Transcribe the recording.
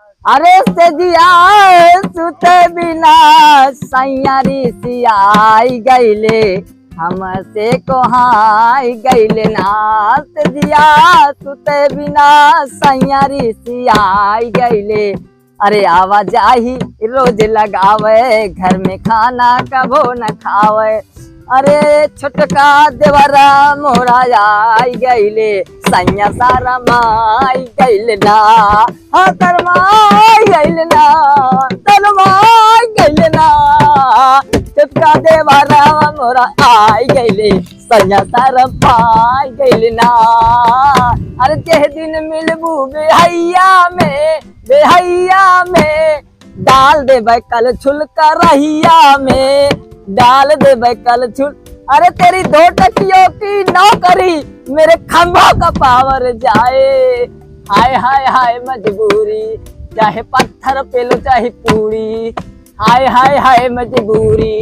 अरे से दिया सुते बिना सैयारी सियाई गईले हमसे कोहाई गईले ना से दिया सुते बिना सैयारी सियाई गईले। अरे आवाजाही रोज लगावे घर में खाना कबो न खावे। अरे छोटका देवरा मोरा आई गईले सैया सारा माई गईले ना। हाँ तरमाई गईले ना तरमाई गईले ना छोटका देवरा मोरा आई गईले सैया सारा माई गईले ना। अरे जेह दिन मिलबू बेहैया में डाल दे कल छुलका रहिया में डाल दे कल छुल। अरे तेरी 2 टकियों की नौकरी मेरे खंभों का पावर जाए। हाय हाय हाय मजबूरी चाहे पत्थर पे लो चाहे पूरी। हाय हाय हाय मजबूरी।